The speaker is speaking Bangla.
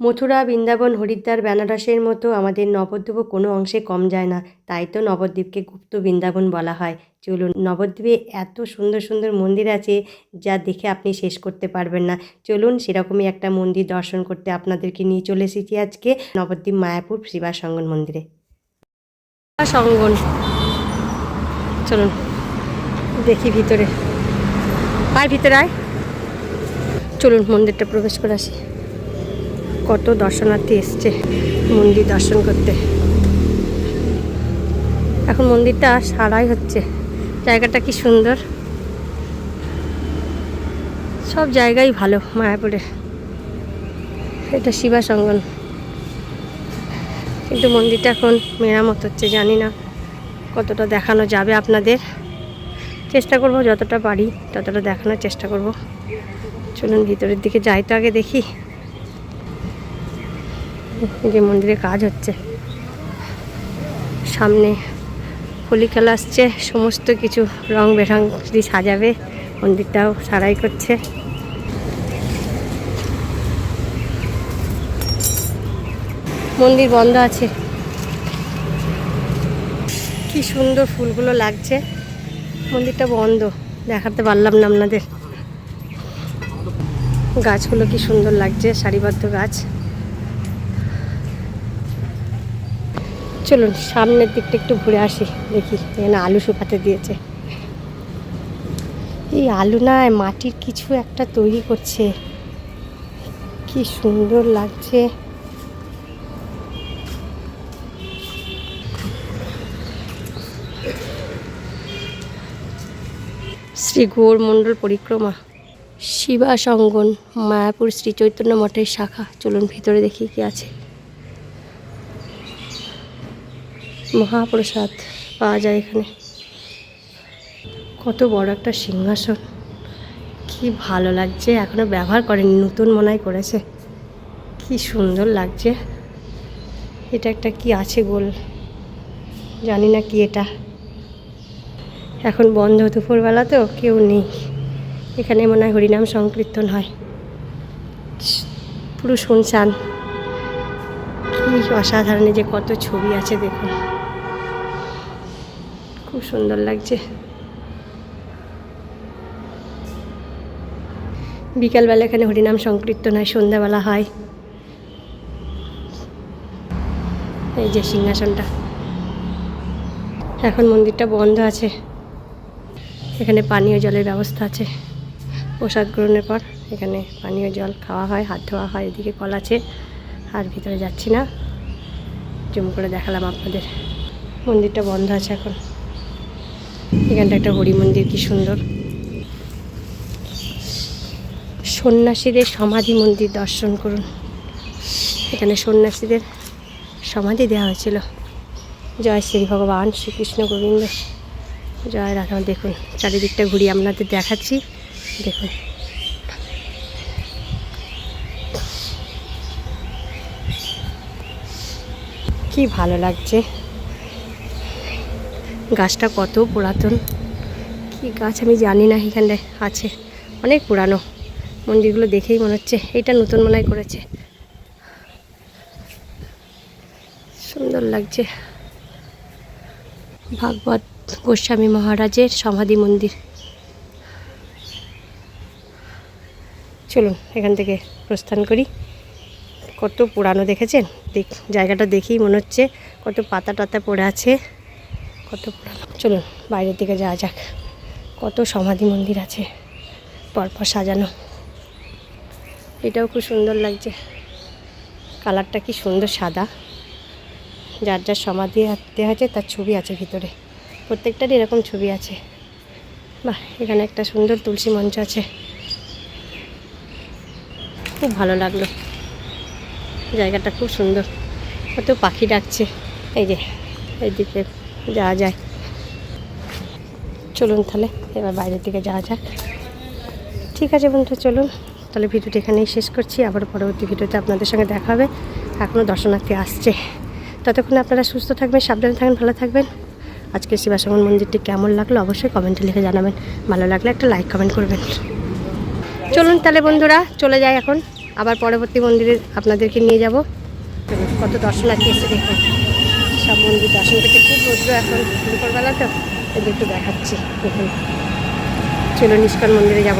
মথুরা, বৃন্দাবন, হরিদ্বার, বেনারসের মতো আমাদের নবদ্বীপও কোনো অংশে কম যায় না। তাই তো নবদ্বীপকে গুপ্ত বৃন্দাবন বলা হয়। চলুন, নবদ্বীপে এত সুন্দর সুন্দর মন্দির আছে যা দেখে আপনি শেষ করতে পারবেন না। চলুন, সেরকমই একটা মন্দির দর্শন করতে আপনাদেরকে নিয়ে চলে এসেছি আজকে নবদ্বীপ মায়াপুর শিবাসঙ্গন মন্দিরে। সঙ্গন, চলুন দেখি ভিতরে। আয় ভিতরে আয়, চলুন মন্দিরটা প্রবেশ করে আসি। কত দর্শনার্থী এসছে মন্দির দর্শন করতে। এখন মন্দিরটা সারাই হচ্ছে। জায়গাটা কি সুন্দর, সব জায়গাই ভালো মায়াপুরে। এটা শিবাসঙ্গন, কিন্তু মন্দিরটা এখন মেরামত হচ্ছে। জানি না কতটা দেখানো যাবে আপনাদের, চেষ্টা করব যতটা পারি ততটা দেখানোর চেষ্টা করব। চলুন ভিতরের দিকে যাই তো, আগে দেখি। যে মন্দিরে কাজ হচ্ছে, সামনে হোলি খেলা আসছে, সমস্ত কিছু রং বেরং দিয়ে সাজাবে। মন্দিরটাও সারাই করছে। মন্দির বন্ধ আছে। কি সুন্দর ফুলগুলো লাগছে। মন্দিরটা বন্ধ, দেখাতে পারলাম না আপনাদের। গাছগুলো কি সুন্দর লাগছে, সারিবদ্ধ গাছ। চলুন সামনের দিকটা একটু ঘুরে আসি, দেখি। এখানে আলু শুকাতে দিয়েছে। এই আলু না, মাটির কিছু একটা তৈরি করছে, কি সুন্দর লাগছে। শ্রী গৌর মণ্ডল পরিক্রমা, শিবাসঙ্গন, মায়াপুর শ্রী চৈতন্য মঠের শাখা। চলুন ভিতরে দেখি কি আছে। মহাপ্রসাদ পাওয়া যায় এখানে। কত বড় একটা সিংহাসন, কি ভালো লাগছে। এখনো ব্যবহার করেনি, নতুন মনে হয় করেছে। কি সুন্দর লাগছে। এটা একটা কি আছে গোল, জানি না কি এটা। এখন বন্ধ, দুপুরবেলা তো কেউ নেই এখানে। মনে হয় হরিনাম সংকীর্তন হয়। পুরো শুনশান। কি অসাধারণ, যে কত ছবি আছে দেখুন, খুব সুন্দর লাগছে। বিকালবেলা এখানে হরিনাম সংকীর্তন হয়, সন্ধ্যাবেলা হয়। এই যে সিংহাসনটা। এখন মন্দিরটা বন্ধ আছে। এখানে পানীয় জলের ব্যবস্থা আছে। প্রসাদ গ্রহণের পর এখানে পানীয় জল খাওয়া হয়, হাত ধোয়া হয়। এদিকে কল আছে। আর ভিতরে যাচ্ছি না, জুম করে দেখালাম আপনাদের। মন্দিরটা বন্ধ আছে এখন। এখানটা একটা হরি মন্দির, কি সুন্দর। সন্ন্যাসীদের সমাধি মন্দির দর্শন করুন। এখানে সন্ন্যাসীদের সমাধি দেওয়া হয়েছিল। জয় শ্রী ভগবান শ্রীকৃষ্ণ গোবিন্দ, জয় রাধা। দেখুন চারিদিকটা ঘুরিয়ে আপনাদের দেখাচ্ছি, দেখুন। কি ভালো লাগছে। গাছটা কত পুরাতন, কি গাছ আমি জানি না। এখানে আছে, অনেক পুরানো। মন্দিরগুলো দেখেই মনে হচ্ছে এটা নতুন মনে হয় করেছে। সুন্দর লাগছে। ভাগবত গোস্বামী মহারাজের সমাধি মন্দির। চলুন এখান থেকে প্রস্থান করি। কত পুরানো দেখেছেন, জায়গাটা দেখেই মনে হচ্ছে কত পাতা টাতা পড়ে আছে, কত পুরানো। চলুন বাইরের দিকে যাওয়া যাক। কত সমাধি মন্দির আছে পরপর সাজানো। এটাও খুব সুন্দর লাগছে। কালারটা কি সুন্দর, সাদা। যার যার সমাধি দেওয়া আছে তার ছবি আছে ভিতরে, প্রত্যেকটারই এরকম ছবি আছে। বাহ, এখানে একটা সুন্দর তুলসী মঞ্চ আছে, খুব ভালো লাগলো। জায়গাটা খুব সুন্দর, কত পাখি ডাকছে। এই যে এইদিকে যাওয়া যায়। চলুন তাহলে এবার বাইরের দিকে যাওয়া যাক। ঠিক আছে বন্ধু, চলুন তাহলে ভিডিওটি এখানেই শেষ করছি। আবার পরবর্তী ভিডিওতে আপনাদের সঙ্গে দেখা হবে। এখনও দর্শনার্থী আসছে। ততক্ষণে আপনারা সুস্থ থাকবেন, সাবধানে থাকবেন, ভালো থাকবেন। আজকে শিবাসঙ্গন মন্দিরটি কেমন লাগলো অবশ্যই কমেন্টে লিখে জানাবেন। ভালো লাগলে একটা লাইক কমেন্ট করবেন। চলুন তাহলে বন্ধুরা, চলে যাই এখন। আবার পরবর্তী মন্দিরে আপনাদেরকে নিয়ে যাব। কত দর্শনার্থী এসে দেখুন, সব মন্দির দর্শন করতে। খুব রৌদ্র এখন, দুপুরবেলা তো, এদের একটু দেখাচ্ছি। দেখুন, চলুন ইস্কন মন্দিরে যাব।